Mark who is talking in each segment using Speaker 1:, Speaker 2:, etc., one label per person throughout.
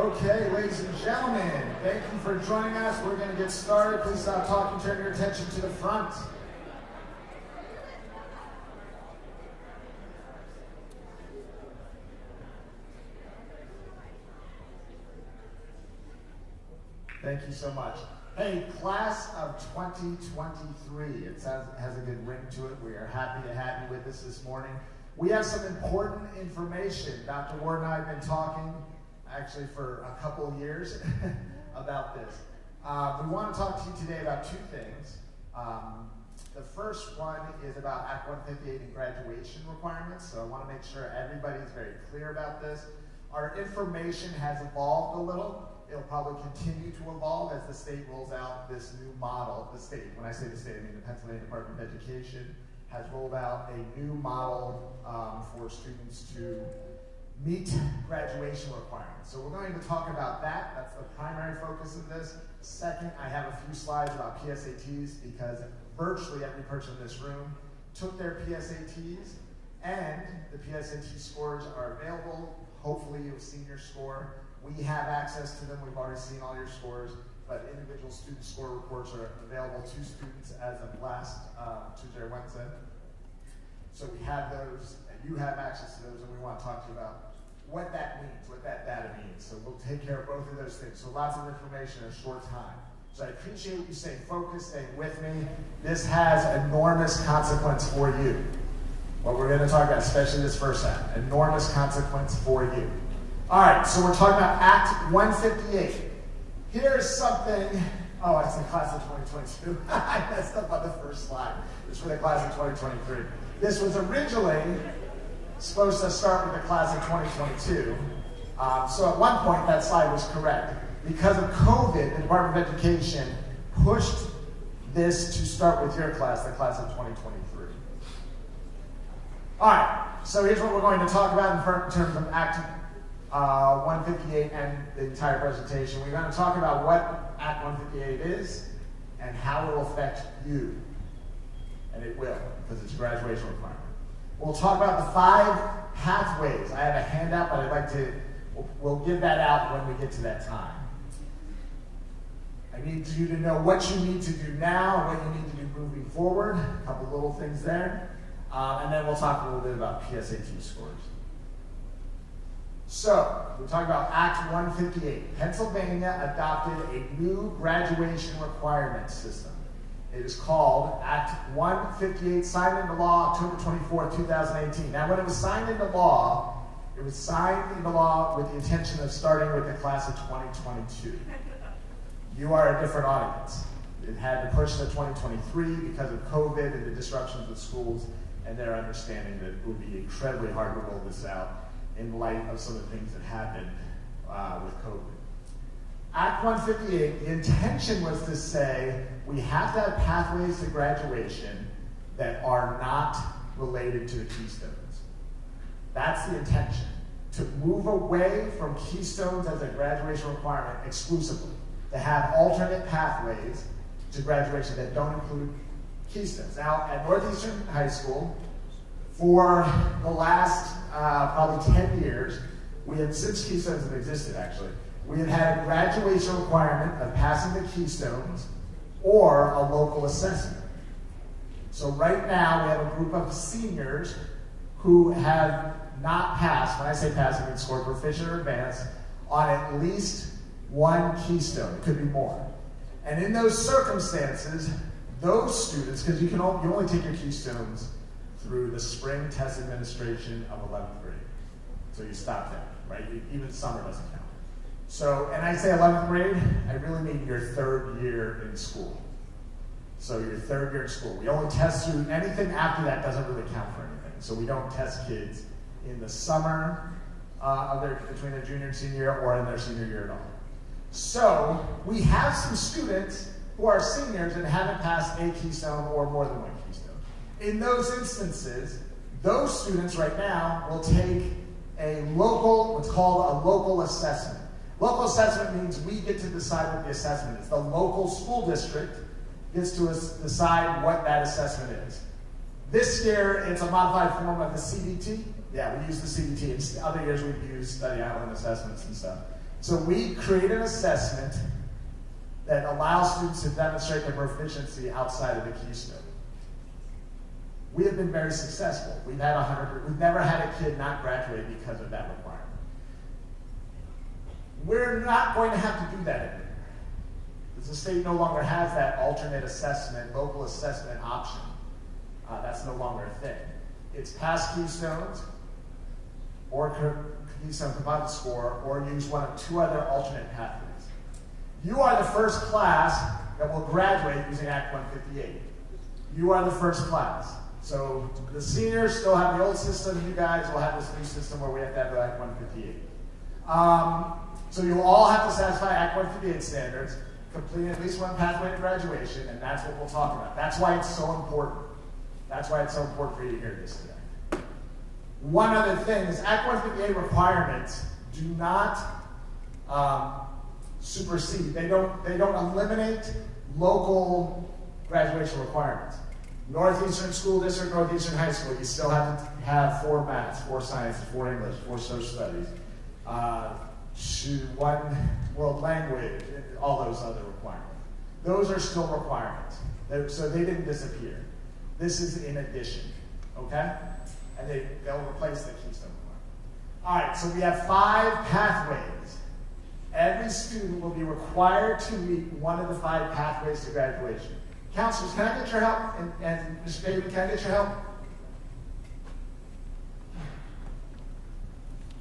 Speaker 1: Okay, ladies and gentlemen, thank you for joining us. We're going to get started. Please stop talking, turn your attention to the front. Thank you so much. Hey, class of 2023, it has a good ring to it. We are happy to have you with us this morning. We have some important information. Dr. Ward and I have been talking actually for a couple of years about this. We want to talk to you today about two things. The first one is about Act 158 and graduation requirements, so I want to make sure everybody is very clear about this. Our information has evolved a little. It'll probably continue to evolve as the state rolls out this new model. The state, when I say the state, I mean the Pennsylvania Department of Education, has rolled out a new model for students to meet graduation requirements. So we're going to talk about that. That's the primary focus of this. Second, I have a few slides about PSATs because virtually every person in this room took their PSATs, and the PSAT scores are available. Hopefully your senior score. We have access to them. We've already seen all your scores, but individual student score reports are available to students as of last Tuesday or Wednesday. So we have those, and you have access to those, and we want to talk to you about what that means, what that data means. So we'll take care of both of those things. So lots of information in a short time. So I appreciate you staying focused, staying with me. This has enormous consequence for you. What we're going to talk about, especially this first half, enormous consequence for you. All right, so we're talking about Act 158. Here's something, oh, it's the class of 2022. I messed up on the first slide. It's for the class of 2023. This was originally supposed to start with the class of 2022. So at one point, that slide was correct. Because of COVID, the Department of Education pushed this to start with your class, the class of 2023. All right, so here's what we're going to talk about in terms of Act 158 and the entire presentation. We're going to talk about what Act 158 is and how it will affect you. And it will, because it's a graduation requirement. We'll talk about the 5 pathways. I have a handout, but I'd like to, we'll give that out when we get to that time. I need you to know what you need to do now and what you need to do moving forward. A couple little things there. And then we'll talk a little bit about PSAT scores. So, we're talking about Act 158. Pennsylvania adopted a new graduation requirement system. It is called Act 158, signed into law October 24, 2018. Now, when it was signed into law, it was signed into law with the intention of starting with the class of 2022. You are a different audience. It had to push to 2023 because of COVID and the disruptions with schools and their understanding that it would be incredibly hard to roll this out in light of some of the things that happened with COVID. Act 158, the intention was to say we have to have pathways to graduation that are not related to the Keystones. That's the intention, to move away from Keystones as a graduation requirement exclusively, to have alternate pathways to graduation that don't include Keystones. Now, at Northeastern High School, for the last probably 10 years, we have, since Keystones have existed actually, we have had a graduation requirement of passing the Keystones or a local assessment. So right now we have a group of seniors who have not passed, when I say pass, I mean scored Proficient or Advanced, on at least one Keystone. It could be more. And in those circumstances, those students, because you only take your Keystones through the spring test administration of 11th grade. So you stop there, right? Even summer doesn't count. So, and I say 11th grade, I really mean your 3rd year in school. So your 3rd year in school. We only test through, anything after that doesn't really count for anything. So we don't test kids in the summer between their junior and senior year or in their senior year at all. So we have some students who are seniors and haven't passed a Keystone or more than one Keystone. In those instances, those students right now will take a local, what's called a local assessment. Local assessment means we get to decide what the assessment is. The local school district gets to decide what that assessment is. This year, it's a modified form of the CBT. Yeah, we use the CBT. In other years, we've used study outline assessments and stuff. So we create an assessment that allows students to demonstrate their proficiency outside of the Keystone. We have been very successful. We've never had a kid not graduate because of that requirement. We're not going to have to do that anymore. Because the state no longer has that alternate assessment, local assessment option. That's no longer a thing. It's pass Keystones, or Keystone Composite Score, or use one of two other alternate pathways. You are the first class that will graduate using Act 158. You are the first class. So the seniors still have the old system. You guys will have this new system where we have to have the Act 158. So you'll all have to satisfy Act 158 standards, complete at least one pathway to graduation, and that's what we'll talk about. That's why it's so important. That's why it's so important for you to hear this today. One other thing is Act 158 requirements do not supersede. They don't eliminate local graduation requirements. Northeastern School District, Northeastern High School, you still have to have 4 maths, 4 sciences, 4 English, 4 social studies, 1 world language, all those other requirements. Those are still requirements. So they didn't disappear. This is in addition, okay? And they'll replace the Keystone requirement. All right, so we have 5 pathways. Every student will be required to meet one of the 5 pathways to graduation. Counselors, can I get your help? And Mr. David, can I get your help?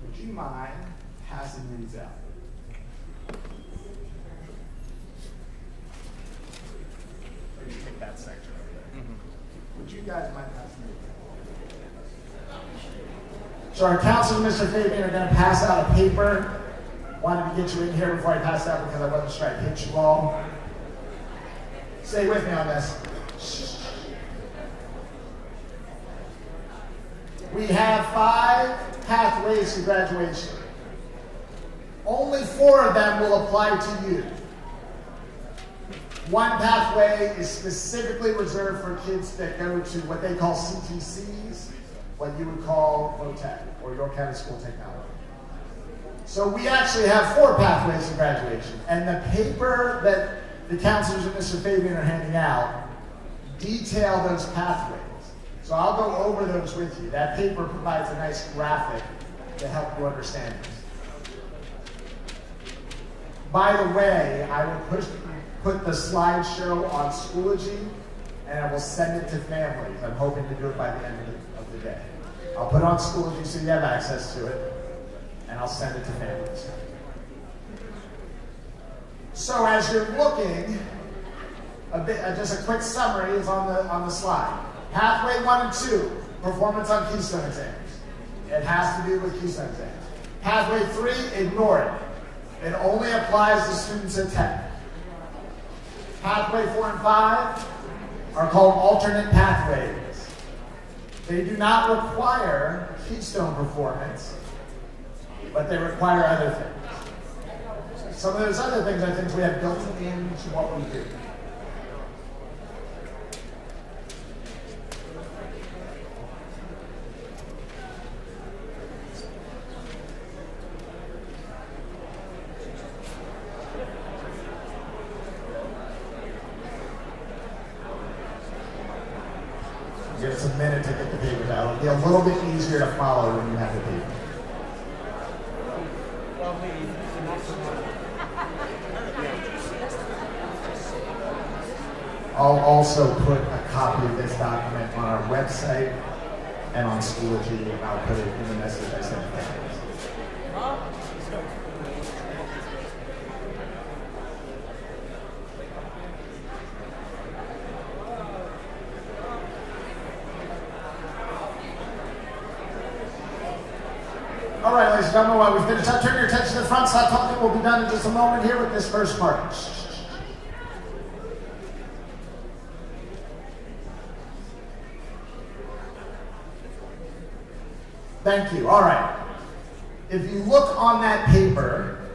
Speaker 1: Would you mind passing these out? Or you take that section over there. Would you guys mind passing these out? So our counselor, Mr. Fabian, are going to pass out a paper. Wanted to get you in here before I pass out because I wasn't sure I'd hit you all. Stay with me on this. We have 5 pathways to graduation. Only 4 of them will apply to you. One pathway is specifically reserved for kids that go to what they call CTCs, what you would call VOTEC, or York County School Technology. So we actually have 4 pathways to graduation, and the paper that the counselors and Mr. Fabian are handing out detail those pathways. So I'll go over those with you. That paper provides a nice graphic to help you understand this. By the way, I will put the slideshow on Schoology, and I will send it to families. I'm hoping to do it by the end of the day. I'll put it on Schoology so you have access to it, and I'll send it to families. So as you're looking, just a quick summary is on the slide. Pathway 1 and 2, performance on Keystone Exams. It has to do with Keystone Exams. Pathway 3, ignore it. It only applies to students at 10. Pathway 4 and 5 are called alternate pathways. They do not require Keystone performance, but they require other things. Some of those other things I think we have built into what we do. Give us a minute to get the papers out. It'll be a little bit easier to follow when you have the paper. I'll also put a copy of this document on our website and on Schoology, and I'll put it in the message I sent to families. All right, ladies and gentlemen, while we finish up, turn your attention to the front. Stop talking. We'll be done in just a moment here with this first part. Thank you. All right. If you look on that paper,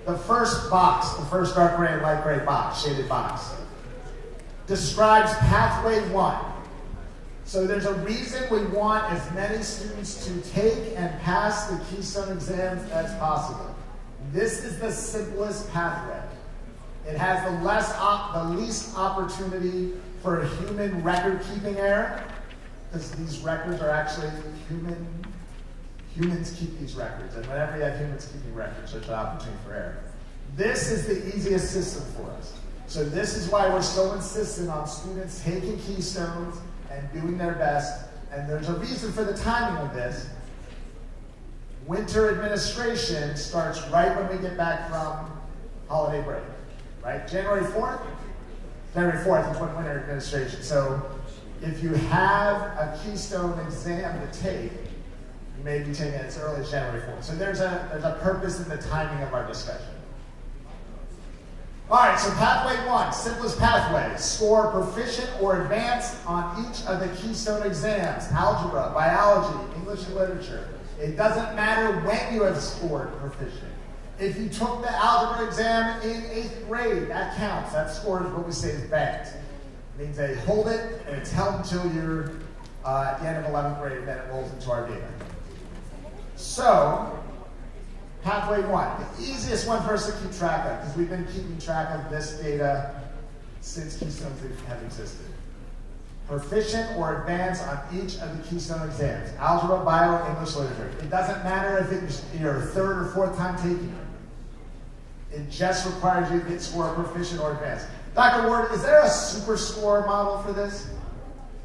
Speaker 1: the first box, the first dark gray and light gray box, shaded box, describes pathway 1. So there's a reason we want as many students to take and pass the Keystone Exams as possible. This is the simplest pathway. It has the least opportunity for human record-keeping error, because these records are actually humans keep these records, and whenever you have humans keeping records, there's an opportunity for error. This is the easiest system for us. So this is why we're so insistent on students taking Keystones and doing their best, and there's a reason for the timing of this. Winter administration starts right when we get back from holiday break, right? January 4th? January 4th is when winter administration. So if you have a Keystone exam to take, you may be taking it as early as January 4th. So there's a purpose in the timing of our discussion. All right, so pathway 1, simplest pathway. Score proficient or advanced on each of the Keystone exams: algebra, biology, English and literature. It doesn't matter when you have scored proficient. If you took the algebra exam in 8th grade, that counts. That score is what we say is banked. It means they hold it, and it's held until you're at the end of 11th grade, and then it rolls into our data. So, pathway 1, the easiest one for us to keep track of, because we've been keeping track of this data since Keystones have existed. Proficient or advanced on each of the Keystone exams: algebra, bio, English, literature. It doesn't matter if it's your 3rd or 4th time taking it. It just requires you to get score proficient or advanced. Dr. Ward, is there a super score model for this?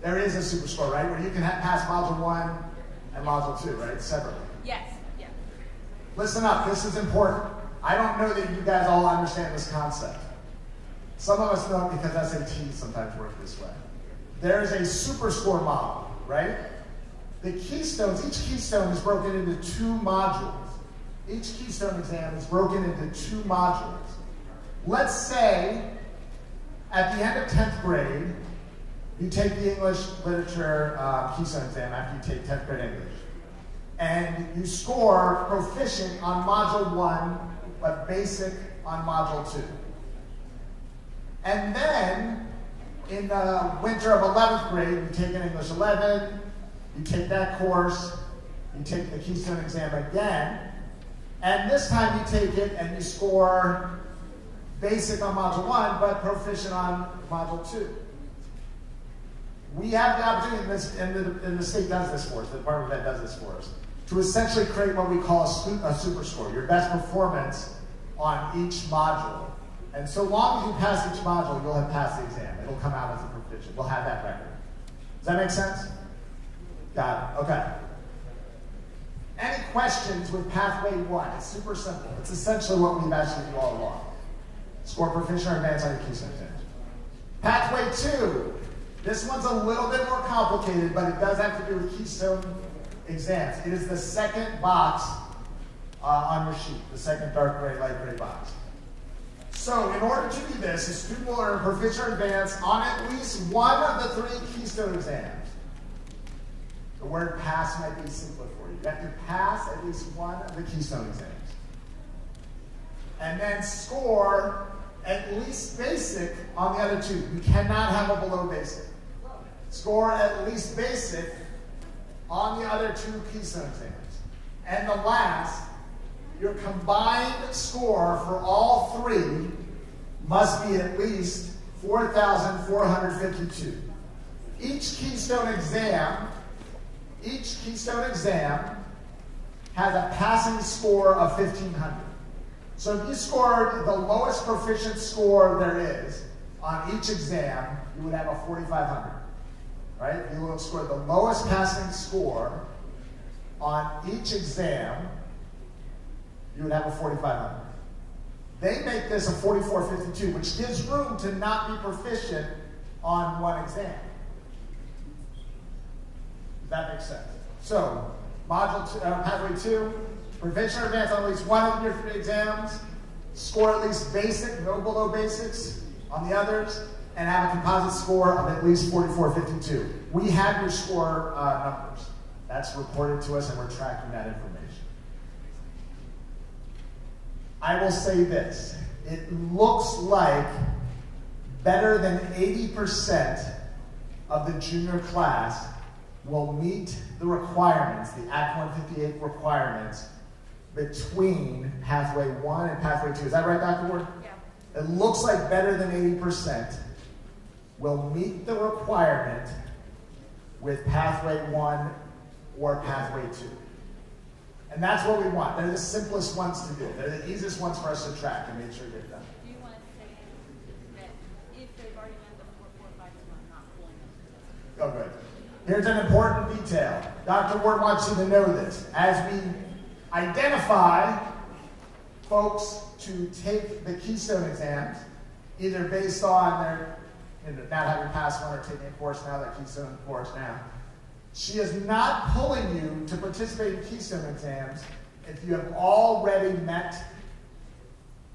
Speaker 1: There is a super score, right? Where you can pass module 1 and module 2, right? Separately.
Speaker 2: Yes. Yeah.
Speaker 1: Listen up, this is important. I don't know that you guys all understand this concept. Some of us know it because SATs sometimes work this way. There's a super score model, right? The Keystones, each Keystone is broken into 2 modules. Each Keystone exam is broken into 2 modules. Let's say at the end of 10th grade, you take the English literature Keystone exam after you take 10th grade English. And you score proficient on module 1, but basic on module 2. And then, in the winter of 11th grade, you take an English 11, you take that course, you take the Keystone exam again, and this time you take it and you score basic on module 1, but proficient on module 2. We have the opportunity, and the state does this for us, the Department of Ed does this for us, to essentially create what we call a super score, your best performance on each module. And so long as you pass each module, you'll have passed the exam. It'll come out as a proficient. We'll have that record. Does that make sense? Got it. Okay. Any questions with pathway 1? It's super simple. It's essentially what we've asked you to do all along. Score proficient or advanced on your Keystone exams. Pathway 2. This one's a little bit more complicated, but it does have to do with Keystone exams. It is the second box on your sheet, the second dark gray, light gray box. So in order to do this, a student will earn proficient or advanced on at least one of the 3 Keystone exams. The word pass might be simpler for you. You have to pass at least one of the Keystone exams. And then score at least basic on the other 2. You cannot have a below basic. Score at least basic on the other 2 Keystone exams. And the last, your combined score for all 3 must be at least 4,452. Each Keystone exam has a passing score of 1,500. So if you scored the lowest proficient score there is on each exam, you would have a 4,500. Right? If you would have scored the lowest passing score on each exam, you would have a 4,500. They make this a 4,452, which gives room to not be proficient on one exam. Does that make sense? So, pathway 2, proficient or advanced on at least one of your 3 exams, score at least basic, no below basics on the others, and have a composite score of at least 4,452. We have your score numbers. That's reported to us, and we're tracking that information. I will say this. It looks like better than 80% of the junior class will meet the requirements, the Act 158 requirements, between pathway 1 and pathway 2. Is that right, Dr. Ward?
Speaker 2: Yeah.
Speaker 1: It looks like better than 80% will meet the requirement with pathway 1 or pathway 2. And that's what we want. They're the simplest ones to do. They're the easiest ones for us to track and make sure you get done.
Speaker 2: Do you want to say that if they've already met the 4, 4, 5, 2, I'm not pulling them?
Speaker 1: Oh, good. Here's an important detail. Dr. Ward wants you to know this. As we identify folks to take the Keystone exams, either based on their not having passed one or taking a course now, that Keystone course now, she is not pulling you to participate in Keystone exams if you have already met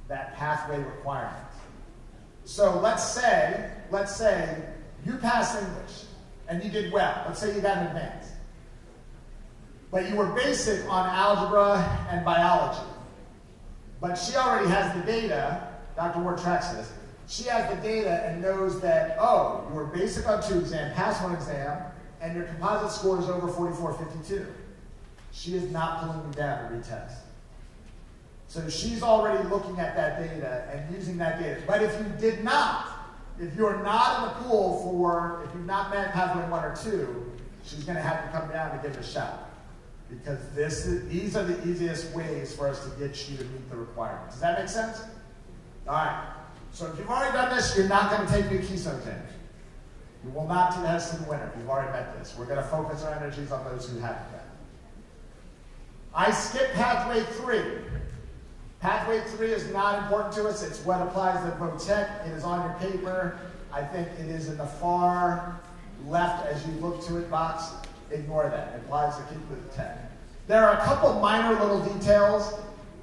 Speaker 1: that pathway requirement. So let's say you passed English and you did well. Let's say you got an advance. But you were basic on algebra and biology. But she already has the data. Dr. Ward tracks this. She has the data and knows that, oh, you were basic on 2 exams, passed 1 exam, and your composite score is over 44.52. She is not pulling you down to retest. So she's already looking at that data and using that data. But if you did not, if you're not in the pool for, if you've not met pathway 1 or 2, she's going to have to come down to give it a shot. Because these are the easiest ways for us to get you to meet the requirements. Does that make sense? All right. So if you've already done this, you're not going to take new Keystone exams. You will not test to the winner if you've already met this. We're going to focus our energies on those who haven't met. I skipped pathway 3. Pathway 3 is not important to us. It's what applies to VOTEC. It is on your paper. I think it is in the far left as you look to it box. Ignore that. It applies to keep with tech. There are a couple minor little details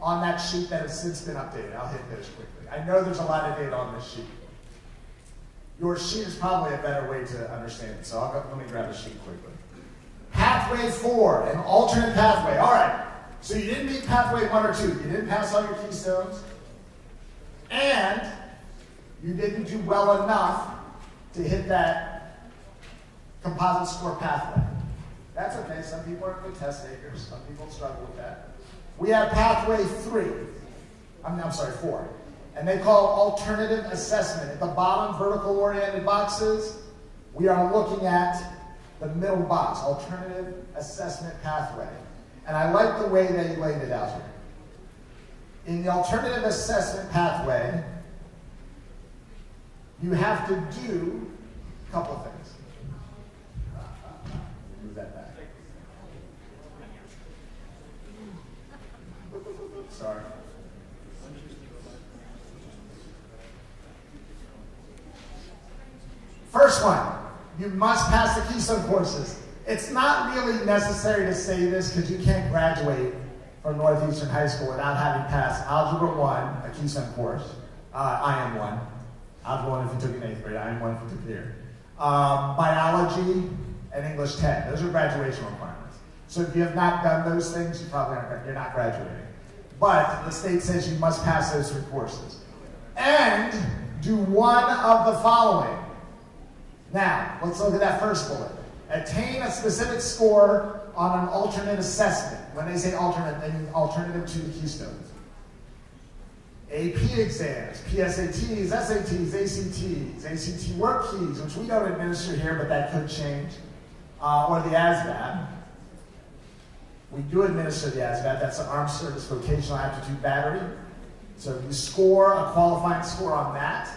Speaker 1: on that sheet that have since been updated. I'll hit those quickly. I know there's a lot of data on this sheet. Your sheet is probably a better way to understand it, so let me grab the sheet quickly. Pathway 4, an alternate pathway. All right, so you didn't meet pathway 1 or 2. You didn't pass all your Keystones, and you didn't do well enough to hit that composite score pathway. That's okay. Some people are good test takers. Some people struggle with that. We have pathway 3. I'm sorry, 4. And they call alternative assessment. At the bottom, vertical-oriented boxes, we are looking at the middle box, alternative assessment pathway. And I like the way they laid it out here. In the alternative assessment pathway, you have to do a couple things. Move that back. Sorry. First one, you must pass the Keystone courses. It's not really necessary to say this because you can't graduate from Northeastern High School without having passed Algebra 1, a Keystone course, IM 1, Algebra 1 if you took it in 8th grade, IM 1 if you took it here, Biology, and English 10. Those are graduation requirements. So if you have not done those things, you're not graduating. But the state says you must pass those 3 courses. And do one of the following. Now, let's look at that first bullet. Attain a specific score on an alternate assessment. When they say alternate, they mean alternative to the Keystones. AP exams, PSATs, SATs, ACTs, ACT WorkKeys, which we don't administer here, but that could change, or the ASVAB. We do administer the ASVAB. That's an Armed Service Vocational Aptitude Battery. So you score a qualifying score on that,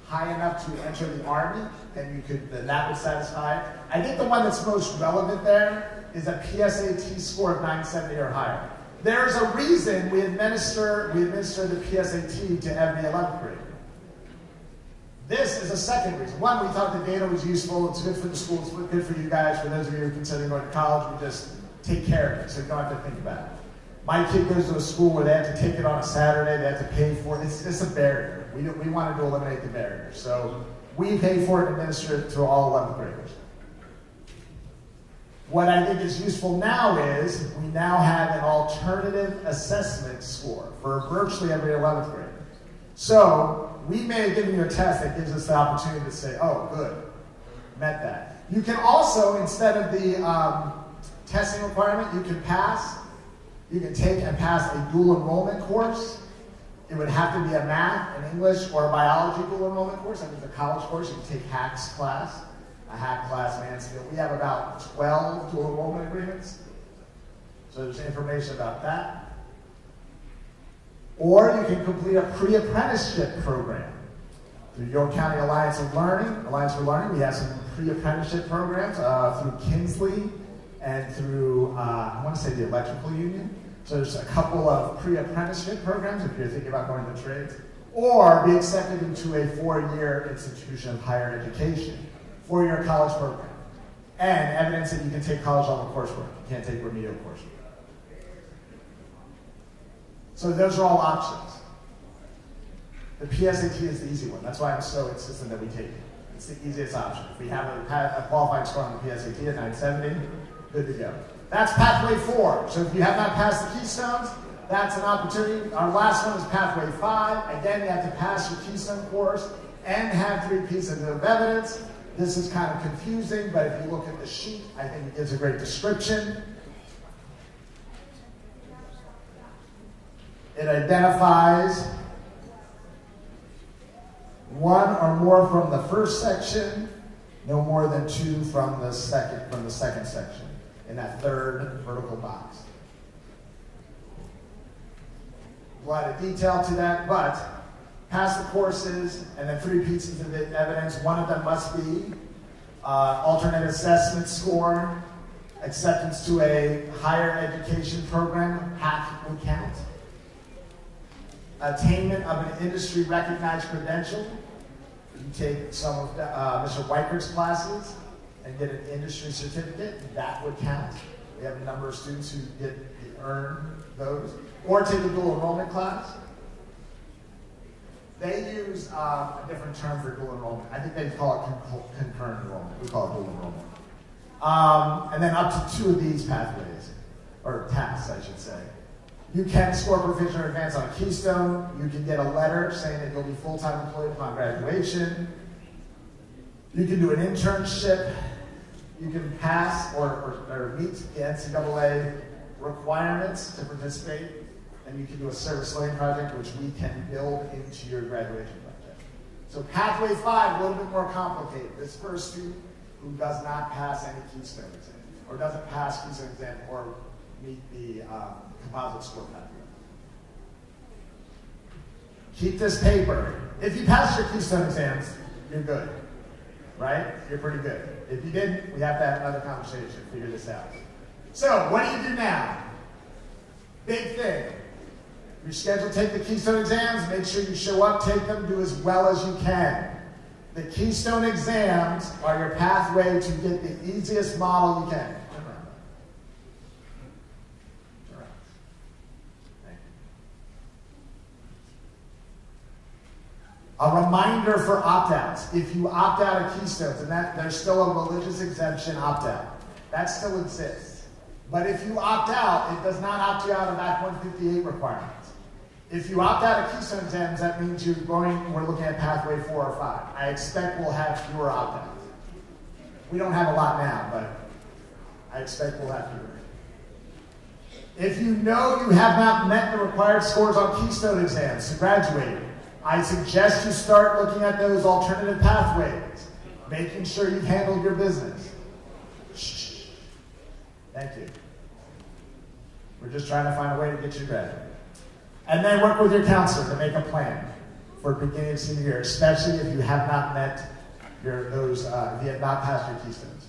Speaker 1: high enough to enter the Army, and that would satisfy. I think the one that's most relevant there is a PSAT score of 970 or higher. There's a reason we administer the PSAT to every 11th grader. This is a second reason. One, we thought the data was useful. It's good for the school. It's good for you guys. For those of you who are considering going to college, we just take care of it, so you don't have to think about it. My kid goes to a school where they have to take it on a Saturday. They have to pay for it. It's a barrier. We wanted to eliminate the barrier. So we pay for it and administer it to all 11th graders. What I think is useful now is we now have an alternative assessment score for virtually every 11th grader. So we may have given you a test that gives us the opportunity to say, oh, good, met that. You can also, instead of the testing requirement, you can pass. You can take and pass a dual enrollment course. It would have to be a math, an English, or a biology dual enrollment course. I mean, the college course, you can take HACS class, a HAC class, Mansfield. We have about 12 dual enrollment agreements. So there's information about that. Or you can complete a pre-apprenticeship program. Through York County Alliance for Learning, we have some pre-apprenticeship programs through Kinsley and through, I want to say the Electrical Union. So there's a couple of pre-apprenticeship programs if you're thinking about going to trades. Or be accepted into a 4-year institution of higher education, 4-year college program. And evidence that you can take college level coursework. You can't take remedial coursework. So those are all options. The PSAT is the easy one. That's why I'm so insistent that we take it. It's the easiest option. If we have a qualifying score on the PSAT at 970, good to go. That's Pathway 4. So if you have not passed the Keystones, that's an opportunity. Our last one is Pathway 5. Again, you have to pass your Keystone course and have 3 pieces of evidence. This is kind of confusing, but if you look at the sheet, I think it gives a great description. It identifies 1 or more from the first section, no more than 2 from the second section, in that 3rd vertical box. A lot of detail to that, but pass the courses and then 3 pieces of evidence. One of them must be alternate assessment score, acceptance to a higher education program, HAC would count. Attainment of an industry recognized credential. You take some of Mr. Weikert's classes and get an industry certificate, that would count. We have a number of students who earn those. Or take a dual enrollment class. They use a different term for dual enrollment. I think they call it concurrent enrollment. We call it dual enrollment. And then up to 2 of these pathways, or tasks, I should say. You can score Proficient or Advanced on a Keystone. You can get a letter saying that you'll be full-time employed upon graduation. You can do an internship. You can pass or meet the NCAA requirements to participate. And you can do a service learning project, which we can build into your graduation project. So Pathway 5, a little bit more complicated. This first student who does not pass any Keystone exam, or doesn't pass Keystone exam, or meet the composite score pathway. Keep this paper. If you pass your Keystone exams, you're good, right? You're pretty good. If you didn't, we have to have another conversation, figure this out. So, what do you do now? Big thing. You're scheduled to take the Keystone exams, make sure you show up, take them, do as well as you can. The Keystone exams are your pathway to get the easiest model you can. A reminder for opt-outs. If you opt out of Keystones, and there's still a religious exemption opt-out. That still exists. But if you opt out, it does not opt you out of Act 158 requirements. If you opt out of Keystone exams, that means we're looking at Pathway 4 or 5. I expect we'll have fewer opt-outs. We don't have a lot now, but I expect we'll have fewer. If you know you have not met the required scores on Keystone exams to graduate, I suggest you start looking at those alternative pathways, making sure you've handled your business. Shh. Thank you. We're just trying to find a way to get you graduated. And then work with your counselor to make a plan for beginning of senior year, especially if you have not met if you have not passed your Keystones.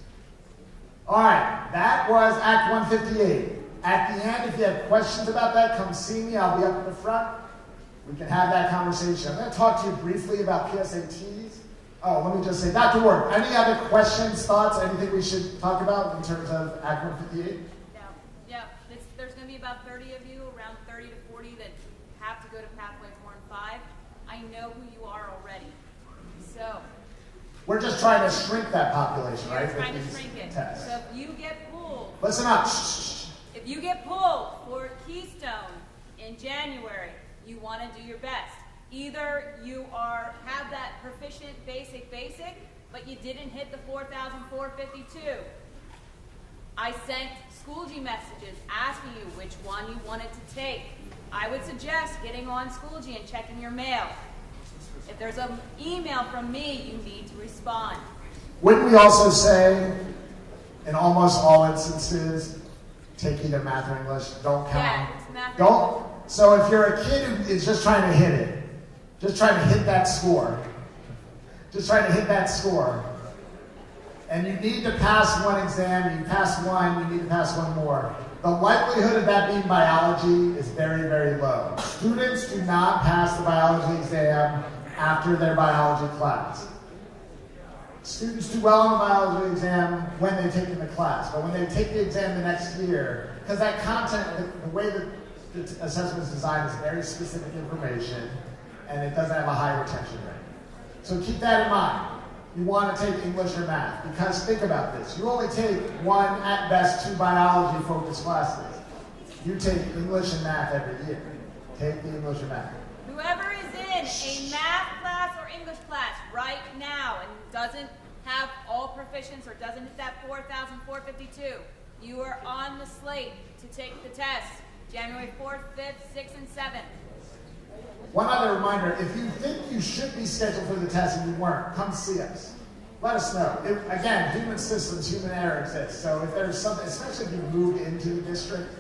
Speaker 1: All right, that was Act 158. At the end, if you have questions about that, come see me. I'll be up in the front. We can have that conversation. I'm going to talk to you briefly about PSATs. Oh, let me just say, Dr. Ward, any other questions, thoughts, anything we should talk about in terms of Act 158?
Speaker 2: Yeah. There's going to be about 30 of you, around 30 to 40 that have to go to Pathway 4 and 5. I know who you are already. So
Speaker 1: we're just trying to shrink that population, right?
Speaker 2: We're trying to shrink it.
Speaker 1: Tests.
Speaker 2: So if you get pulled,
Speaker 1: listen up.
Speaker 2: If you get pulled for Keystone in January, you want to do your best. Either you have that proficient basic, but you didn't hit the 4,452. I sent Schoology messages asking you which one you wanted to take. I would suggest getting on Schoology and checking your mail. If there's an email from me, you need to respond.
Speaker 1: Wouldn't we also say, in almost all instances, take either math or English, don't count?
Speaker 2: Yeah, it's math or
Speaker 1: don't. So if you're a kid who is just trying to hit it, just trying to hit that score, and you need to pass one exam, you pass one, you need to pass one more, the likelihood of that being biology is very, very low. Students do not pass the biology exam after their biology class. Students do well on the biology exam when they've taken the class, but when they take the exam the next year, because that content, the way that the assessment is designed is very specific information, and it doesn't have a high retention rate. So keep that in mind. You want to take English or math, because think about this. You only take one, at best, 2 biology-focused classes. You take English and math every year. Take the English and math.
Speaker 2: Whoever is in a math class or English class right now and doesn't have all proficients or doesn't hit that 4,452, you are on the slate to take the test January 4th, 5th, 6th, and 7th.
Speaker 1: One other reminder, if you think you should be scheduled for the test and you weren't, come see us. Let us know. Again, human systems, human error exists. So if there's something, especially if you moved into the district,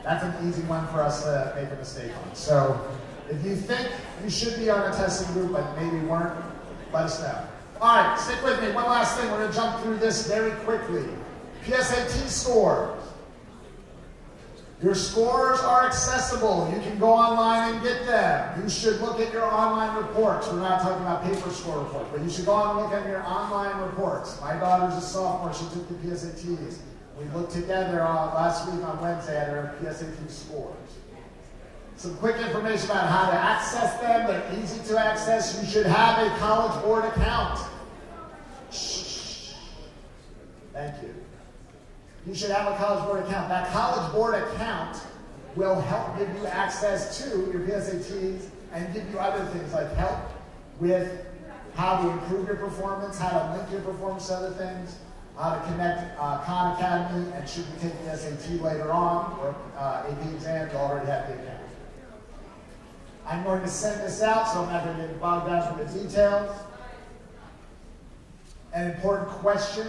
Speaker 1: that's an easy one for us to make a mistake on. So if you think you should be on a testing group but maybe weren't, let us know. All right, stick with me. One last thing. We're going to jump through this very quickly. PSAT scores. Your scores are accessible. You can go online and get them. You should look at your online reports. We're not talking about paper score reports, but you should go on and look at your online reports. My daughter's a sophomore. She took the PSATs. We looked together last week on Wednesday at her PSAT scores. Some quick information about how to access them. They're easy to access. You should have a College Board account. Shh. Thank you. You should have a College Board account. That College Board account will help give you access to your PSATs and give you other things like help with how to improve your performance, how to link your performance to other things, how to connect Khan Academy, and should you take the SAT later on or AP exam, you already have the account. I'm going to send this out, so I'm not going to get bogged down with the details. An important question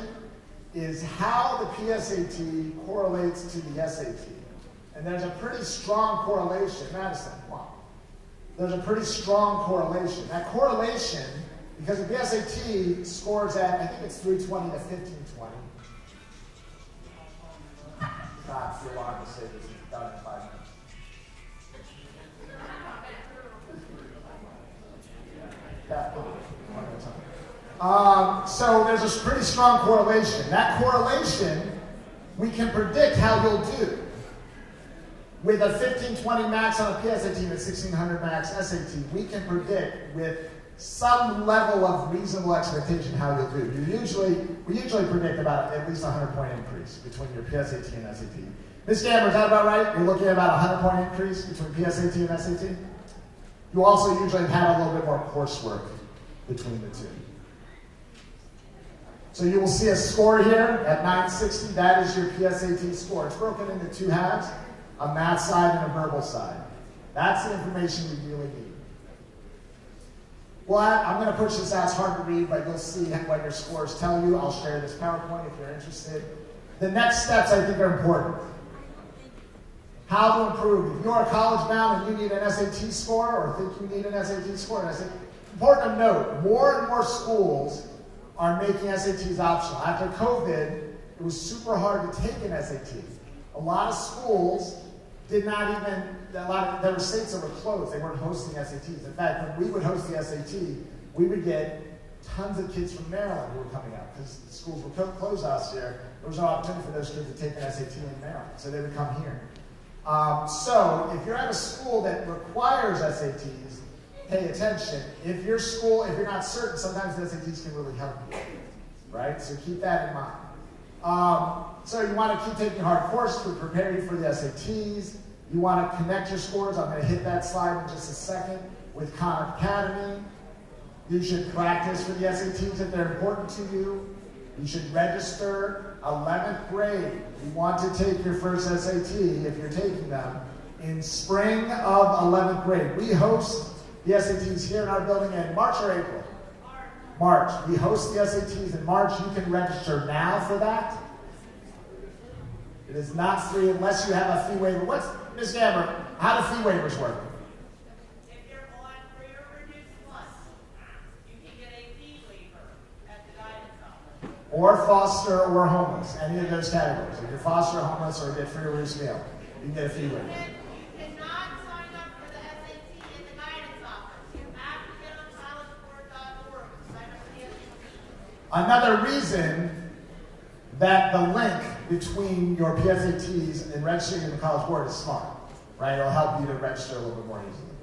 Speaker 1: is how the PSAT correlates to the SAT. And there's a pretty strong correlation. Madison, come on. There's a pretty strong correlation. That correlation, because the PSAT scores at, I think it's 320 to 1520. Not too long to say this is done in 5 minutes. So there's a pretty strong correlation. That correlation, we can predict how you'll do. With a 1520 max on a PSAT and a 1600 max SAT, we can predict with some level of reasonable expectation how you'll do. We usually predict about at least a 100-point increase between your PSAT and SAT. Ms. Gamber, is that about right? You're looking at about a 100-point increase between PSAT and SAT? You also usually have a little bit more coursework between the two. So you will see a score here at 960. That is your PSAT score. It's broken into 2 halves, a math side and a verbal side. That's the information we really need. Well, I'm going to push this out. It's hard to read, but you'll see what your scores tell you. I'll share this PowerPoint if you're interested. The next steps I think are important. How to improve. If you're college bound and you need an SAT score or think you need an SAT score, important to note, more and more schools are making SATs optional. After COVID, it was super hard to take an SAT. A lot of schools did not even, there were states that were closed. They weren't hosting SATs. In fact, when we would host the SAT, we would get tons of kids from Maryland who were coming out because the schools were closed last year. There was no opportunity for those kids to take an SAT in Maryland, so they would come here. So if you're at a school that requires SATs, pay attention. If you're not certain, sometimes the SATs can really help you, right? So keep that in mind. So you want to keep taking hard courses to prepare you for the SATs. You want to connect your scores. I'm going to hit that slide in just a second with Khan Academy. You should practice for the SATs if they're important to you. You should register 11th grade. You want to take your first SAT, if you're taking them, in spring of 11th grade. We host the SATs here in our building in March or April? March. We host the SATs in March. You can register now for that. It is not free unless you have a fee waiver. Ms. Gamber, how do fee waivers work?
Speaker 3: If you're on free or reduced plus, you can get a fee waiver at the guidance office.
Speaker 1: Or foster or homeless, any of those categories. If you're foster or homeless or get free or reduced scale, you can get a fee waiver.
Speaker 3: You cannot sign up for the SAT in the guidance office. You have to get on collegeboard.org and sign up for the SAT.
Speaker 1: Another reason that the link between your PSATs and registering in the College Board is smart, right? It'll help you to register a little bit more easily.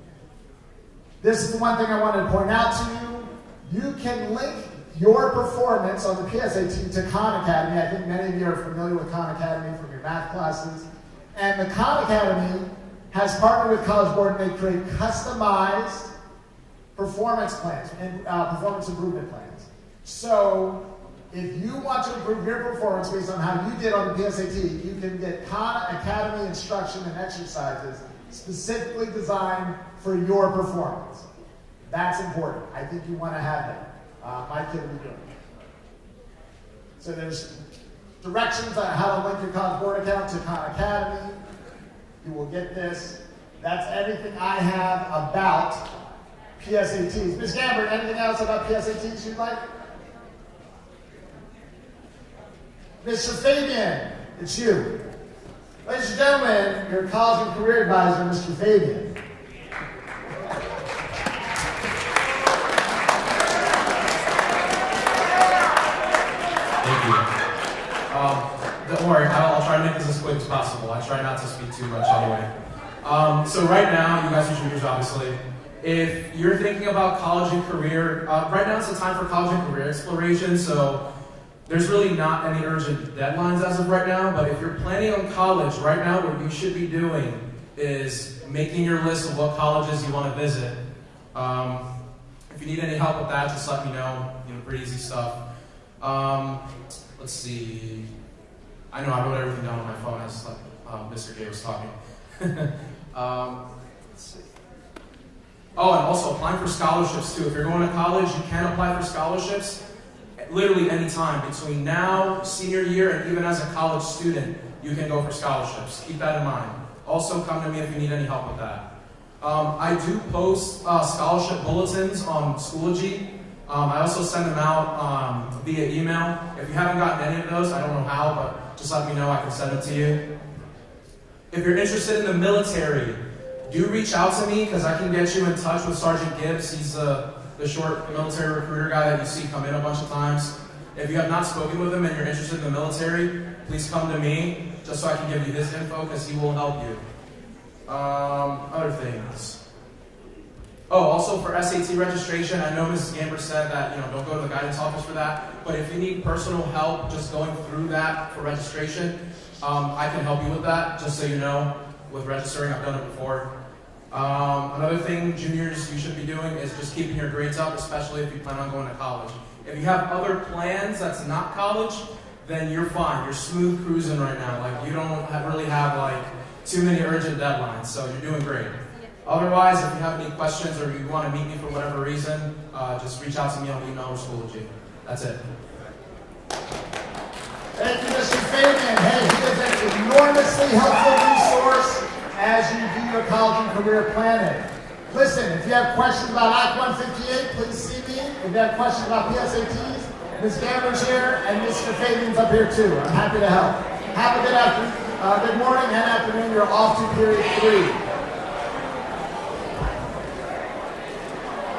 Speaker 1: This is the one thing I wanted to point out to you. You can link your performance on the PSAT to Khan Academy. I think many of you are familiar with Khan Academy from your math classes. And the Khan Academy has partnered with College Board and they create customized performance plans and performance improvement plans. So if you want to improve your performance based on how you did on the PSAT, you can get Khan Academy instruction and exercises specifically designed for your performance. That's important. I think you want to have that. My kid will be doing it. So there's directions on how to link your College Board account to Khan Academy. You will get this. That's everything I have about PSATs. Ms. Gamber, anything else about PSATs you'd like? Mr. Fabian, it's you. Ladies and gentlemen, your college and career advisor, Mr. Fabian.
Speaker 4: Thank you. Don't worry, I'll try to make this as quick as possible. I try not to speak too much anyway. So right now, you guys are juniors, obviously. If you're thinking about college and career, right now it's the time for college and career exploration, so there's really not any urgent deadlines as of right now, but if you're planning on college, right now what you should be doing is making your list of what colleges you want to visit. If you need any help with that, just let me know. Pretty easy stuff. Let's see. I know I wrote everything down on my phone as Mr. Gay was talking. Let's see. Oh, and also applying for scholarships too. If you're going to college, you can apply for scholarships literally any time between now, senior year, and even as a college student, you can go for scholarships. Keep that in mind. Also, come to me if you need any help with that. I do post scholarship bulletins on Schoology. I also send them out via email. If you haven't gotten any of those, I don't know how, but just let me know. I can send them to you. If you're interested in the military, do reach out to me because I can get you in touch with Sergeant Gibbs. He's the short military recruiter guy that you see come in a bunch of times. If you have not spoken with him and you're interested in the military, please come to me just so I can give you his info because he will help you. Other things. Oh, also for SAT registration, I know Mrs. Gamber said that don't go to the guidance office for that, but if you need personal help just going through that for registration, I can help you with that, just so you know, with registering. I've done it before. Another thing, juniors, you should be doing is just keeping your grades up, especially if you plan on going to college. If you have other plans that's not college, then you're fine. You're smooth cruising right now. Like, you don't really have too many urgent deadlines, so you're doing great. Otherwise, if you have any questions or you want to meet me for whatever reason, just reach out to me on email or Schoology. That's it.
Speaker 1: Thank you, Mr. Fabian. Hey, he is an enormously helpful resource as you do your college and career planning. Listen, if you have questions about Act 158, please see me. If you have questions about PSATs, Ms. Gamber's here and Mr. Fabian's up here too. I'm happy to help. Have a good morning and afternoon. You're off to period 3.